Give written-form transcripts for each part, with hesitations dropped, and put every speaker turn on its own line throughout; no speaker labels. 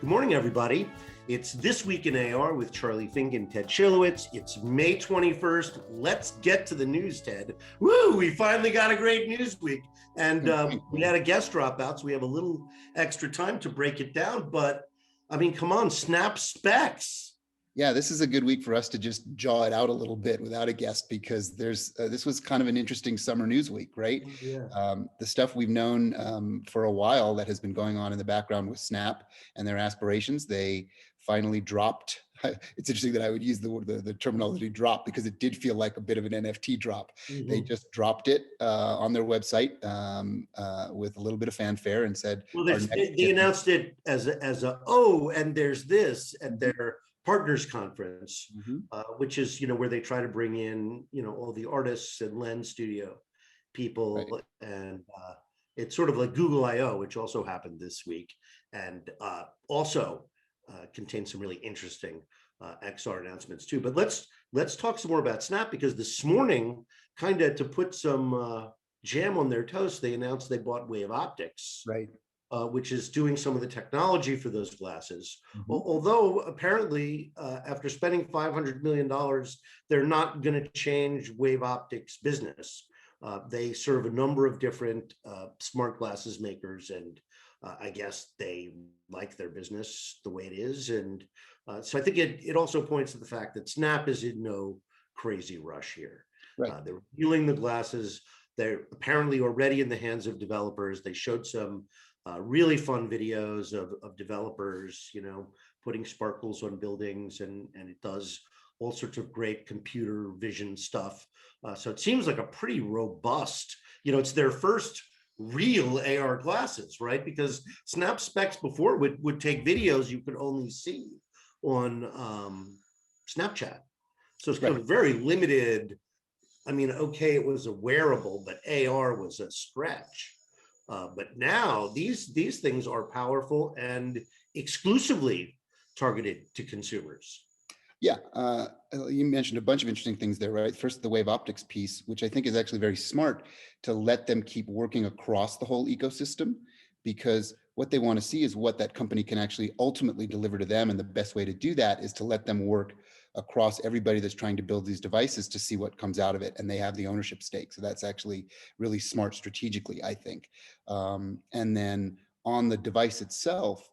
Good morning, everybody. It's This Week in AR with Charlie Fink and Ted Schilowitz. It's May 21st. Let's get to the news, Ted. Woo, we finally got a great news week. And we had a guest drop out, so we have a little extra time to break it down. But, I mean, come on, Snap Specs.
Yeah, this is a good week for us to just jaw it out a little bit without a guest, because this was kind of an interesting summer news week, right?
Yeah.
The stuff we've known for a while that has been going on in the background with Snap and their aspirations, they finally dropped. It's interesting that I would use the terminology drop, because it did feel like a bit of an NFT drop. Mm-hmm. They just dropped it on their website with a little bit of fanfare and said,
well, they announced it as and there's this at their partners conference, which is, where they try to bring in, all the artists and Lens Studio people. Right. And it's sort of like Google I/O, which also happened this week, and also contains some really interesting XR announcements too. But let's talk some more about Snap, because this morning, kind of to put some jam on their toast, they announced they bought Wave Optics,
right,
which is doing some of the technology for those glasses. Although apparently, after spending $500 million, they're not going to change Wave Optics' business. They serve a number of different smart glasses makers, and I guess they like their business the way it is. And so I think it also points to the fact that Snap is in no crazy rush here.
Right.
They're revealing the glasses. They're apparently already in the hands of developers. They showed some really fun videos of developers, putting sparkles on buildings, and it does all sorts of great computer vision stuff. So it seems like a pretty robust, it's their first real AR glasses, right? Because Snap Specs before would take videos you could only see on Snapchat. So it's kind of very limited. I mean, okay, it was a wearable, but AR was a stretch. But now these things are powerful and exclusively targeted to consumers.
Yeah, you mentioned a bunch of interesting things there, right? First, the Wave Optics piece, which I think is actually very smart to let them keep working across the whole ecosystem, because what they want to see is what that company can actually ultimately deliver to them. And the best way to do that is to let them work across everybody that's trying to build these devices to see what comes out of it. And they have the ownership stake. So that's actually really smart strategically, I think. And then on the device itself,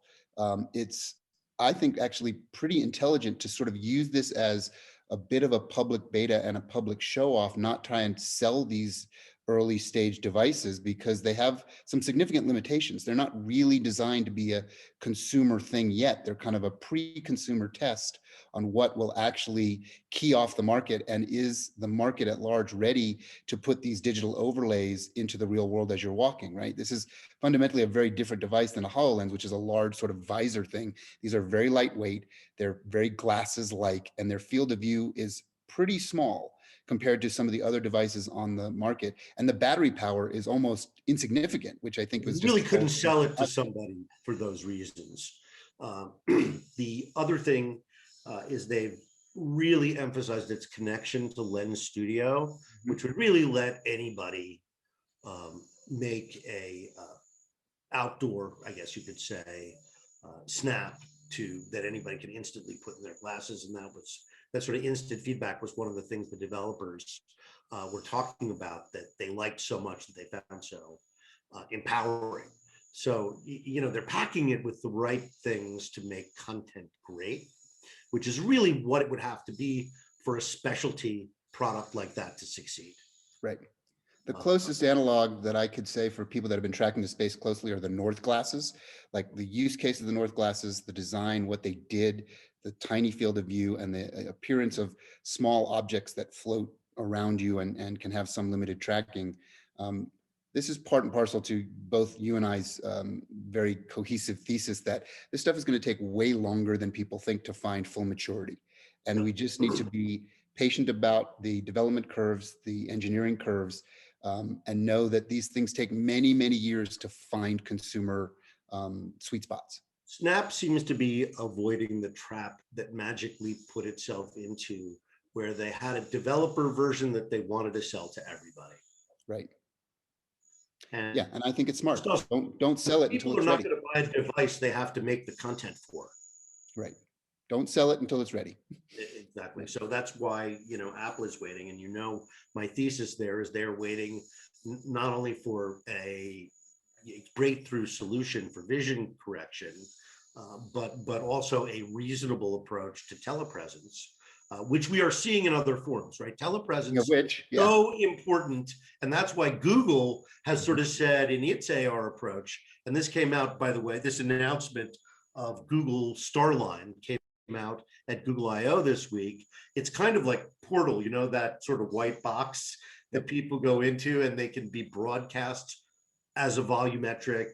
it's, I think, actually pretty intelligent to sort of use this as a bit of a public beta and a public show off, not try and sell these early stage devices, because they have some significant limitations. They're not really designed to be a consumer thing yet. They're kind of a pre-consumer test on what will actually key off the market, and is the market at large ready to put these digital overlays into the real world as you're walking, right? This is fundamentally a very different device than a HoloLens, which is a large sort of visor thing. These are very lightweight, they're very glasses-like, and their field of view is pretty small compared to some of the other devices on the market. And the battery power is almost insignificant, which I think was
really couldn't sell it to somebody for those reasons. The other thing is they've really emphasized its connection to Lens Studio, which would really let anybody make a outdoor, I guess you could say, snap that anybody can instantly put in their glasses. And that sort of instant feedback was one of the things the developers were talking about, that they liked so much, that they found so empowering. So, they're packing it with the right things to make content great, which is really what it would have to be for a specialty product like that to succeed.
Right. The closest analog that I could say for people that have been tracking the space closely are the North glasses, like the use case of the North glasses, the design, what they did, the tiny field of view, and the appearance of small objects that float around you and can have some limited tracking. This is part and parcel to both you and I's very cohesive thesis that this stuff is going to take way longer than people think to find full maturity. And we just need to be patient about the development curves, the engineering curves, and know that these things take many, many years to find consumer sweet spots.
Snap seems to be avoiding the trap that magically put itself into, where they had a developer version that they wanted to sell to everybody.
Right.
And
Yeah, and I think it's smart.
stuff
Don't sell it until
people are
it's
not
ready.
going to buy a device they have to make the content for.
Right. Don't sell it until it's ready.
Exactly. So that's why, Apple is waiting. And my thesis there is they're waiting not only for a breakthrough solution for vision correction, but also a reasonable approach to telepresence, which we are seeing in other forms, right? Telepresence,
Which, yeah.
so important. And that's why Google has sort of said in its AR approach, and this came out, by the way, this announcement of Google Starline came out at Google I/O this week. It's kind of like Portal, that sort of white box that people go into and they can be broadcast as a volumetric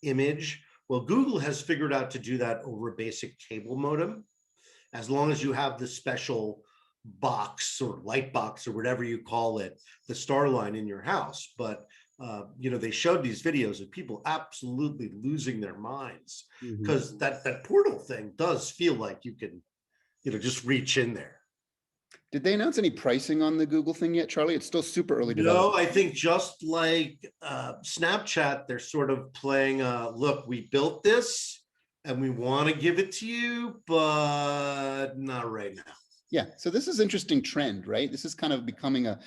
image. Well, Google has figured out to do that over a basic cable modem, as long as you have the special box or light box or whatever you call it, the Starline in your house. But they showed these videos of people absolutely losing their minds because that portal thing does feel like you can, just reach in there.
Did they announce any pricing on the Google thing yet, Charlie? It's still super early
No,
development.
I think just like Snapchat, they're sort of playing, look, we built this and we want to give it to you, but not right now.
Yeah, so this is an interesting trend, right? This is kind of becoming a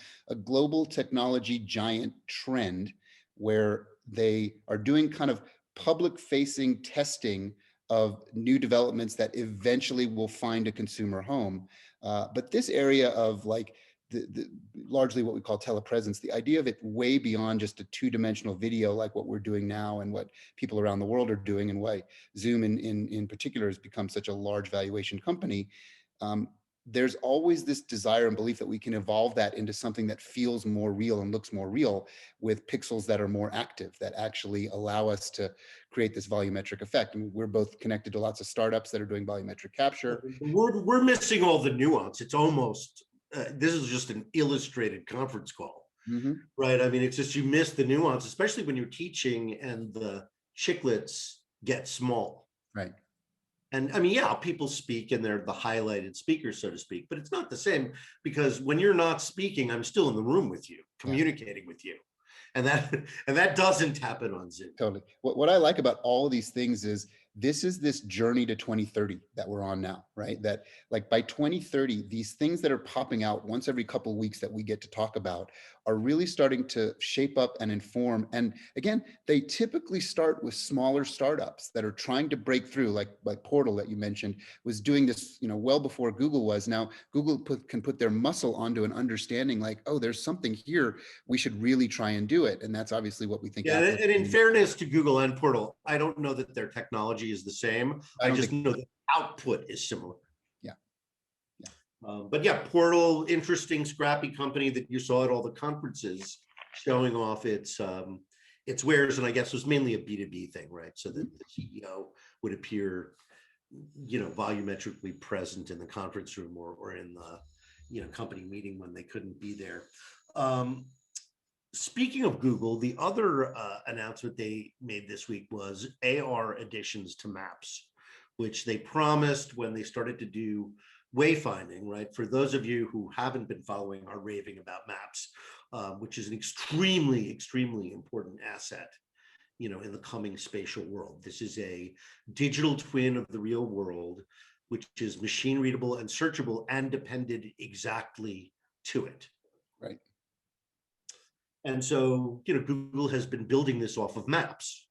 global technology giant trend where they are doing kind of public-facing testing of new developments that eventually will find a consumer home. But this area of like largely what we call telepresence, the idea of it way beyond just a two-dimensional video like what we're doing now and what people around the world are doing, and why Zoom in particular has become such a large valuation company. There's always this desire and belief that we can evolve that into something that feels more real and looks more real with pixels that are more active, that actually allow us to create this volumetric effect. I mean, we're both connected to lots of startups that are doing volumetric capture.
We're missing all the nuance. It's almost, this is just an illustrated conference call, right? I mean, it's just, you miss the nuance, especially when you're teaching and the chiclets get small.
Right.
And I mean, yeah, people speak and they're the highlighted speakers, so to speak, but it's not the same, because when you're not speaking, I'm still in the room with you, communicating with you. And that doesn't happen on Zoom.
Totally. What I like about all of these things is this is this journey to 2030 that we're on now, right? That like by 2030, these things that are popping out once every couple of weeks that we get to talk about are really starting to shape up and inform. And again, they typically start with smaller startups that are trying to break through, like Portal that you mentioned was doing this, well before Google was. Now Google can put their muscle onto an understanding like, oh, there's something here, we should really try and do it. And that's obviously what we think.
Yeah, and in fairness to Google and Portal, I don't know that their technology is the same. I just know the output is similar.
Yeah.
But yeah, Portal, interesting, scrappy company that you saw at all the conferences showing off its wares, and I guess it was mainly a B2B thing, right? So that the CEO would appear, volumetrically present in the conference room or in the, company meeting when they couldn't be there. Speaking of Google, the other announcement they made this week was AR additions to maps, which they promised when they started to do wayfinding, right? For those of you who haven't been following our raving about maps, which is an extremely, extremely important asset, in the coming spatial world. This is a digital twin of the real world, which is machine readable and searchable and depended exactly to it.
Right.
And so, Google has been building this off of maps.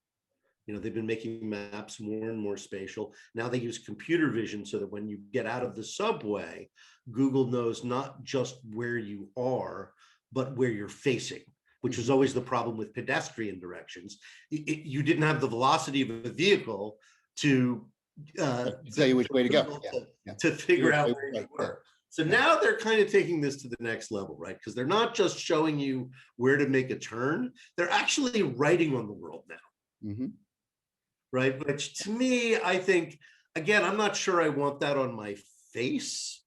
They've been making maps more and more spatial. Now they use computer vision so that when you get out of the subway, Google knows not just where you are, but where you're facing, which was always the problem with pedestrian directions. You didn't have the velocity of a vehicle to
tell you which way to go.
To figure out where you were. So now they're kind of taking this to the next level, right? Because they're not just showing you where to make a turn, they're actually writing on the world now. Right? Which to me, I think, again, I'm not sure I want that on my face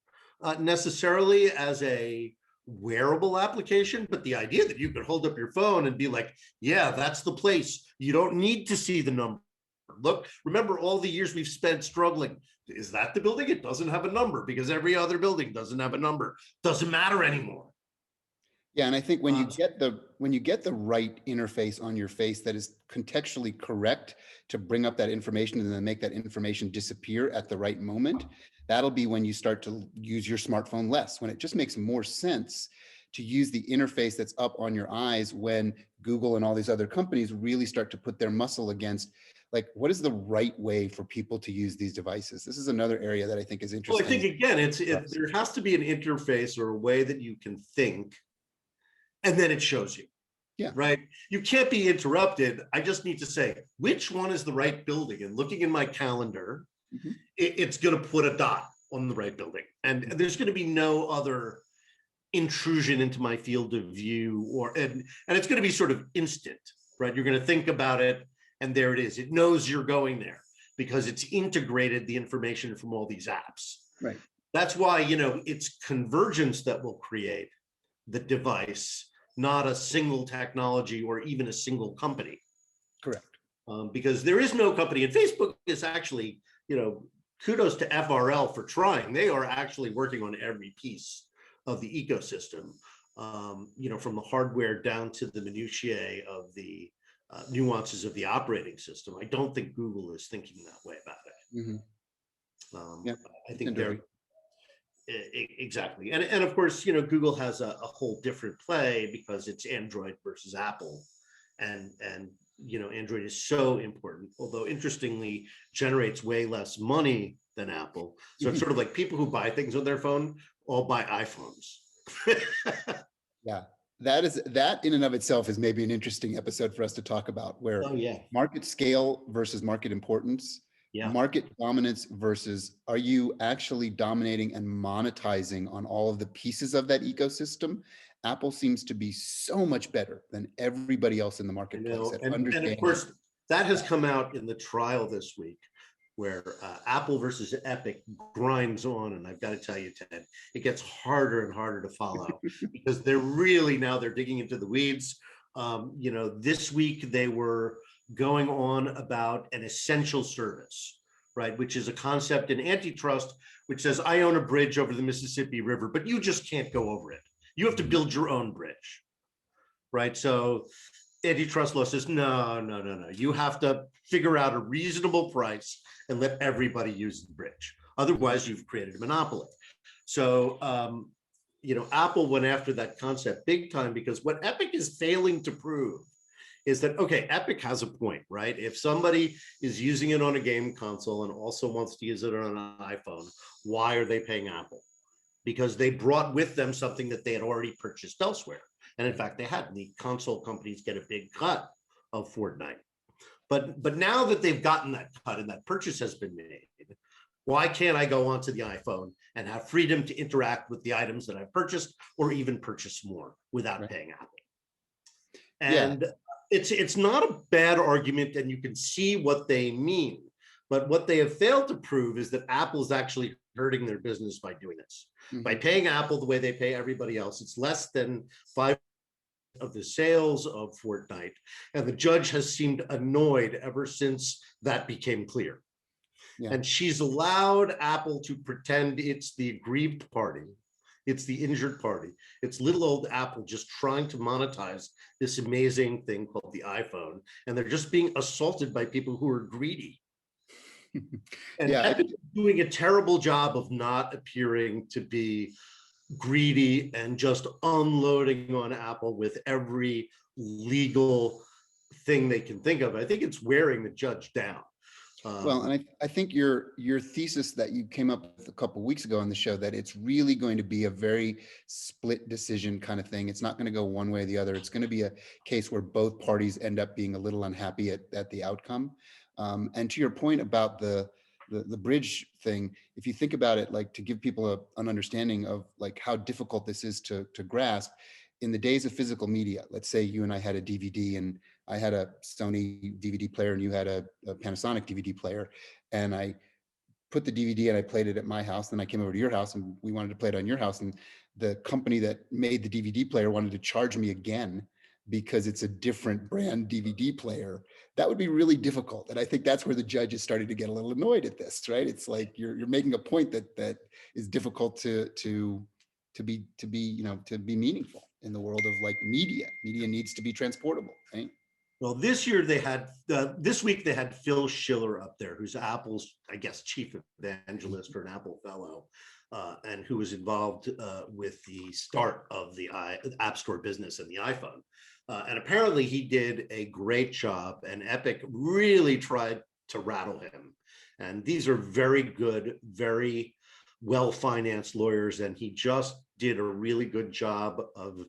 necessarily as a wearable application, but the idea that you could hold up your phone and be like, yeah, that's the place. You don't need to see the number. Look, remember all the years we've spent struggling. Is that the building? It doesn't have a number because every other building doesn't have a number. Doesn't matter anymore.
Yeah, and I think when you
Uh,
get the right interface on your face that is contextually correct to bring up that information and then make that information disappear at the right moment, that'll be when you start to use your smartphone less, when it just makes more sense to use the interface that's up on your eyes when Google and all these other companies really start to put their muscle against, like, what is the right way for people to use these devices? This is another area that I think is
well, I think
interesting.
again, there has to be an interface or a way that you can think, and then it shows you.
Yeah.
Right? You can't be interrupted. I just need to say, which one is the right building? And looking in my calendar,
Mhm.
it's going to put a dot on the right building. And there's going to be no other intrusion into my field of view, and it's going to be sort of instant, right? You're going to think about it, and there it is. It knows you're going there because it's integrated the information from all these apps.
Right.
That's why, it's convergence that will create the device, not a single technology or even a single company.
Correct.
Because there is no company, and Facebook is actually, kudos to FRL for trying. They are actually working on every piece of the ecosystem, from the hardware down to the minutiae of the nuances of the operating system. I don't think Google is thinking that way about it.
Yeah,
I
I
think
tend to
they're
agree.
exactly, and of course, Google has a whole different play because it's Android versus Apple, and Android is so important, although interestingly generates way less money than Apple. So it's sort of like people who buy things on their phone all buy iPhones.
Yeah, that in and of itself is maybe an interesting episode for us to talk about, where
Oh yeah,
market scale versus market importance,
yeah.
market dominance versus are you actually dominating and monetizing on all of the pieces of that ecosystem? Apple seems to be so much better than everybody else in the
I
marketplace
know,
at
and of
understanding
course that has
that.
come out in the trial this week, where Apple versus Epic grinds on, and I've got to tell you, Ted, it gets harder and harder to follow because they're digging into the weeds. This week they were going on about an essential service, right, which is a concept in antitrust, which says I own a bridge over the Mississippi River, but you just can't go over it. You have to build your own bridge, right? So antitrust law says, no, no, no, no. You have to figure out a reasonable price and let everybody use the bridge. Otherwise, you've created a monopoly. So, Apple went after that concept big time because what Epic is failing to prove is that, okay, Epic has a point, right? If somebody is using it on a game console and also wants to use it on an iPhone, why are they paying Apple? Because they brought with them something that they had already purchased elsewhere. And in fact, they had. The console companies get a big cut of Fortnite. But now that they've gotten that cut and that purchase has been made, why can't I go onto the iPhone and have freedom to interact with the items that I've purchased or even purchase more without
Right.
paying Apple?
Yeah.
And it's not a bad argument, and you can see what they mean. But what they have failed to prove is that Apple's actually hurting their business by doing this. By
Mhm.
paying Apple the way they pay everybody else, it's less than 5 of the sales of Fortnite. And the judge has seemed annoyed ever since that became clear.
Yeah.
And she's allowed Apple to pretend it's the aggrieved party. It's the injured party. It's little old Apple just trying to monetize this amazing thing called the iPhone. And they're just being assaulted by people who are greedy. And
Yeah.
Epic is doing a terrible job of not appearing to be greedy and just unloading on Apple with every legal thing they can think of. I think it's wearing the judge down.
Well, and I think your thesis that you came up with a couple of weeks ago on the show, that it's really going to be a very split decision kind of thing. It's not going to go one way or the other. It's going to be a case where both parties end up being a little unhappy at the outcome. And to your point about the bridge thing, if you think about it, like to give people an understanding of like how difficult this is to grasp, in the days of physical media, let's say you and I had a DVD and I had a Sony DVD player and you had a Panasonic DVD player, and I put the DVD and I played it at my house. Then I came over to your house and we wanted to play it on your house, and the company that made the DVD player wanted to charge me again because it's a different brand DVD player. That would be really difficult. And I think that's where the judge is starting to get a little annoyed at this, right? It's like you're making a point that is difficult to to be to be meaningful in the world of like media. Media needs to be transportable, right?
Well, this year they had this week they had Phil Schiller up there, who's Apple's, I guess, chief evangelist or an Apple fellow, and who was involved with the start of the App Store business and the iPhone. And apparently he did a great job, and Epic really tried to rattle him. And these are very good, very well-financed lawyers, and he just did a really good job of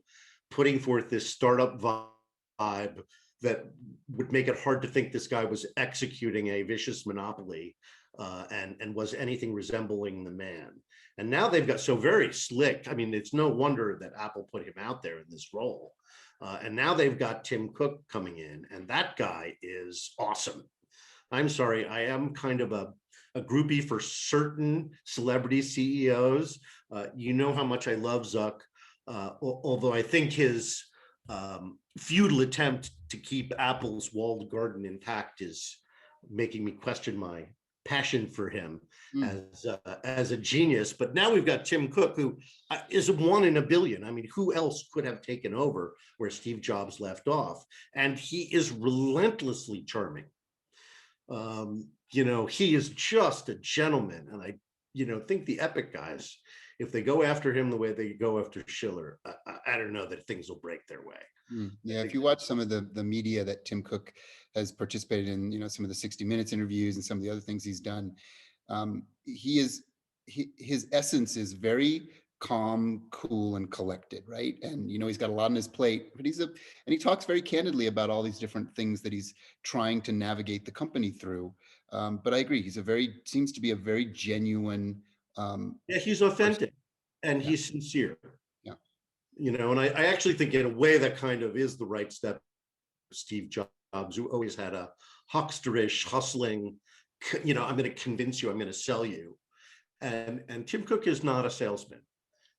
putting forth this startup vibe that would make it hard to think this guy was executing a vicious monopoly and was anything resembling the man. And now they've got so very slick. I mean, it's no wonder that Apple put him out there in this role. And now they've got Tim Cook coming in, and that guy is awesome. I'm sorry, I am kind of a groupie for certain celebrity CEOs. You know how much I love Zuck, although I think his futile attempt to keep Apple's walled garden intact is making me question my passion for him as a genius. But now we've got Tim Cook, who is a 1 in a billion. I mean, who else could have taken over where Steve Jobs left off? And he is relentlessly charming. He is just a gentleman. And I think the Epic guys, if they go after him the way they go after Schiller, I don't know that things will break their way.
Yeah, if you watch some of the media that Tim Cook has participated in, some of the 60 Minutes interviews and some of the other things he's done, his essence is very calm, cool, and collected, right? And he's got a lot on his plate, but and he talks very candidly about all these different things that he's trying to navigate the company through. But I agree, seems to be a very genuine.
Yeah, he's authentic and he's sincere.
Yeah.
And I actually think in a way that kind of is the right step. Steve Jobs, who always had a hucksterish, hustling, I'm going to convince you, I'm going to sell you. And Tim Cook is not a salesman.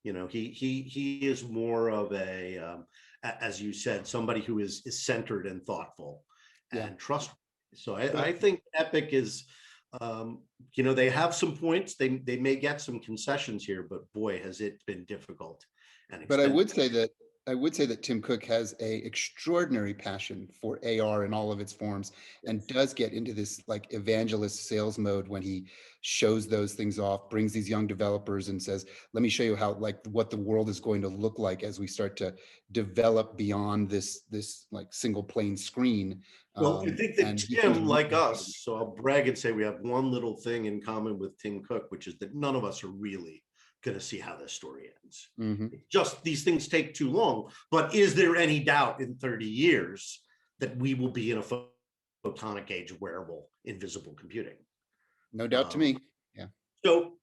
He is more of a, as you said, somebody who is centered and thoughtful and trustworthy. So I think Epic is, they have some points. They may get some concessions here, but boy, has it been difficult.
But I would say that Tim Cook has a extraordinary passion for AR in all of its forms, and does get into this like evangelist sales mode when he shows those things off, brings these young developers and says, let me show you how, like, what the world is going to look like as we start to develop beyond this like single plane screen.
Well, I think that Tim, like us, so I'll brag and say we have one little thing in common with Tim Cook, which is that none of us are really going to see how this story ends. Just these things take too long. But is there any doubt in 30 years that we will be in a photonic age of wearable, invisible computing?
No doubt to me. Yeah.
So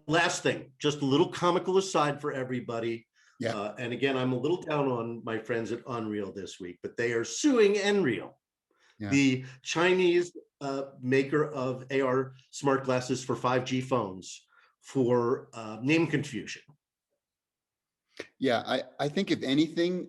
last thing, just a little comical aside for everybody.
Yeah.
And again, I'm a little down on my friends at Unreal this week, but they are suing Nreal, the Chinese maker of AR smart glasses for 5G phones, for name confusion.
Yeah, I think if anything,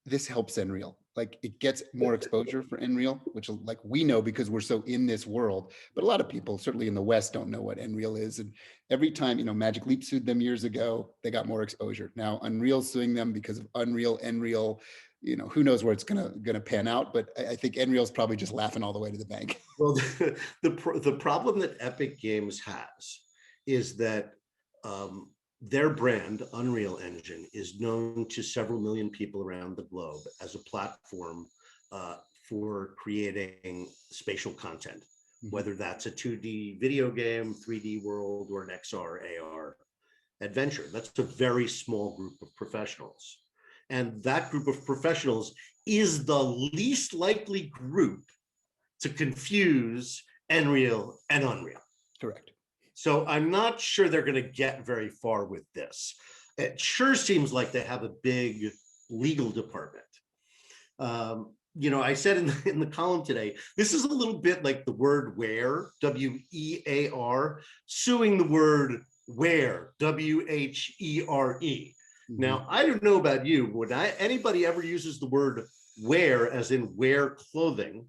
this helps Nreal. Like, it gets more exposure for Nreal, which, like, we know because we're so in this world. But a lot of people, certainly in the West, don't know what Nreal is. And every time, Magic Leap sued them years ago, they got more exposure. Now Unreal's suing them because of Nreal. Who knows where it's gonna pan out. But I think Nreal's probably just laughing all the way to the bank.
Well, the problem that Epic Games has is that their brand, Unreal Engine, is known to several million people around the globe as a platform for creating spatial content, whether that's a 2D video game, 3D world, or an XR, AR adventure. That's a very small group of professionals. And that group of professionals is the least likely group to confuse Nreal and Unreal.
Correct.
So I'm not sure they're going to get very far with this. It sure seems like they have a big legal department. I said in the column today, this is a little bit like the word wear, W-E-A-R, suing the word wear, W-H-E-R-E. Now, I don't know about you, when anybody ever uses the word wear as in wear clothing,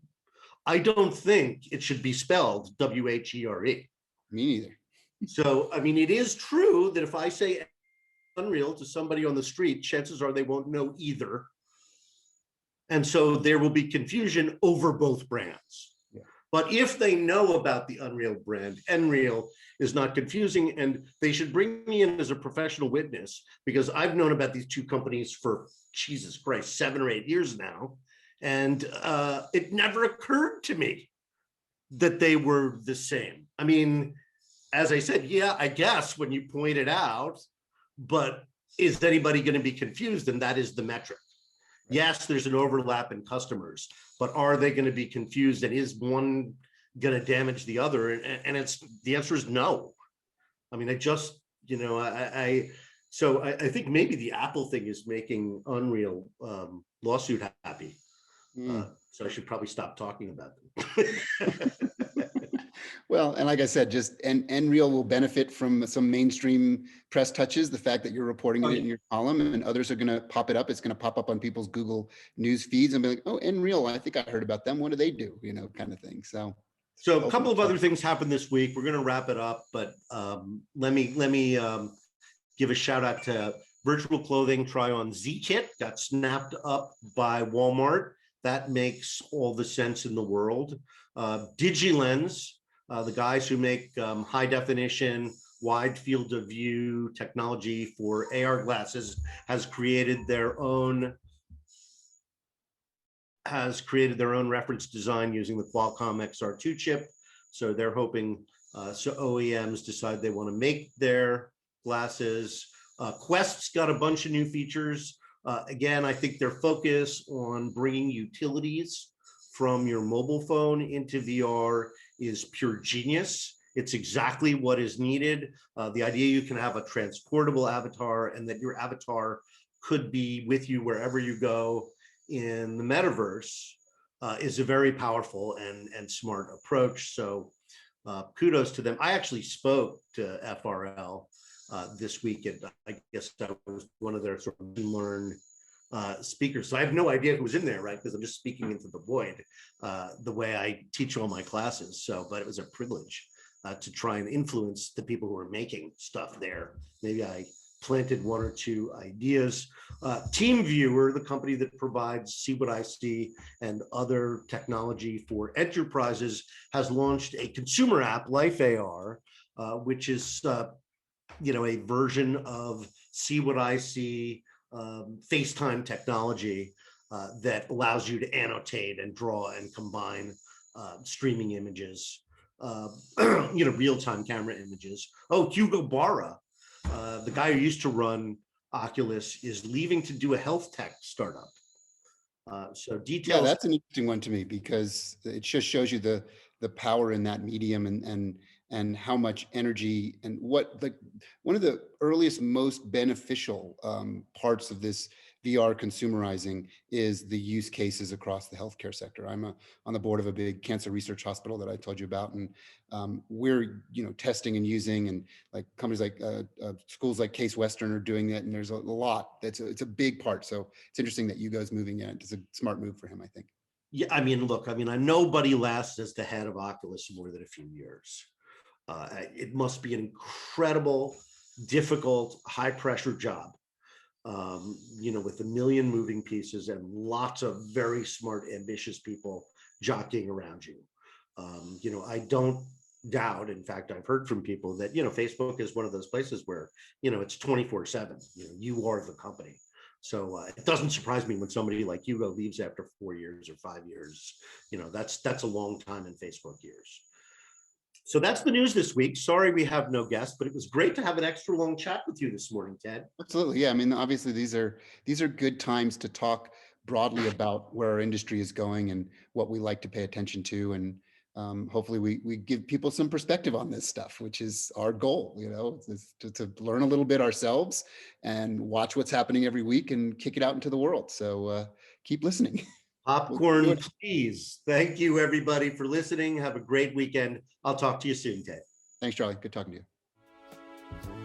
I don't think it should be spelled W-H-E-R-E.
Me neither.
So, I mean, it is true that if I say Unreal to somebody on the street, chances are they won't know either. And so there will be confusion over both brands.
Yeah.
But if they know about the Unreal brand, Nreal is not confusing, and they should bring me in as a professional witness, because I've known about these two companies for, Jesus Christ, 7 or 8 years now. And it never occurred to me that they were the same. I mean, as I said, yeah, I guess when you point it out, but is anybody going to be confused? And that is the metric. Yes, there's an overlap in customers, but are they going to be confused? And is one going to damage the other? And it's, the answer is no. I mean, I just, you know, so I think maybe the Apple thing is making Unreal lawsuit happy. So I should probably stop talking about them.
Well, and like I said, just Nreal will benefit from some mainstream press touches. The fact that you're reporting it in your column, and others are going to pop it up. It's going to pop up on people's Google News feeds and be like, "Oh, Nreal, I think I heard about them. What do they do?" You know, kind of thing. So
a couple of other things happened this week. We're going to wrap it up, but let me give a shout out to Virtual Clothing Try-On Z-Kit. Got snapped up by Walmart. That makes all the sense in the world. DigiLens. The guys who make high definition, wide field of view technology for AR glasses has created their own reference design using the Qualcomm XR2 chip. So they're hoping so OEMs decide they want to make their glasses. Quest's got a bunch of new features. Again, I think their focus on bringing utilities from your mobile phone into VR is pure genius. It's exactly what is needed. The idea you can have a transportable avatar and that your avatar could be with you wherever you go in the metaverse is a very powerful and smart approach. So kudos to them. I actually spoke to FRL this weekend. I guess I was one of their sort of learn speakers. So I have no idea who was in there, right? Because I'm just speaking into the void the way I teach all my classes. So, but it was a privilege to try and influence the people who are making stuff there. Maybe I planted 1 or 2 ideas. TeamViewer, the company that provides See What I See and other technology for enterprises, has launched a consumer app, Life AR, which is you know, a version of See What I See FaceTime technology that allows you to annotate and draw and combine streaming images, you know, real-time camera images. Oh, Hugo Barra, the guy who used to run Oculus, is leaving to do a health tech startup. So details.
Yeah, that's an interesting one to me because it just shows you the power in that medium and how much energy and what one of the earliest, most beneficial parts of this VR consumerizing is the use cases across the healthcare sector. I'm on the board of a big cancer research hospital that I told you about, and we're testing and using, and like companies like schools like Case Western are doing that, and there's a lot. It's a big part. So it's interesting that Hugo's moving in. It's a smart move for him, I think.
Yeah, I mean, look, nobody lasts as the head of Oculus more than a few years. It must be an incredible, difficult, high pressure job, with a million moving pieces and lots of very smart, ambitious people jockeying around you. I don't doubt, in fact, I've heard from people that, Facebook is one of those places where, it's 24/7, you are the company. So it doesn't surprise me when somebody like Hugo leaves after 4 years or 5 years. That's a long time in Facebook years. So that's the news this week. Sorry we have no guest, but it was great to have an extra long chat with you this morning, Ted.
Absolutely. Yeah. I mean, obviously these are good times to talk broadly about where our industry is going and what we like to pay attention to. And hopefully we give people some perspective on this stuff, which is our goal, is to learn a little bit ourselves and watch what's happening every week and kick it out into the world. So keep listening.
Popcorn, please. Thank you, everybody, for listening. Have a great weekend. I'll talk to you soon, Ted.
Thanks, Charlie. Good talking to you.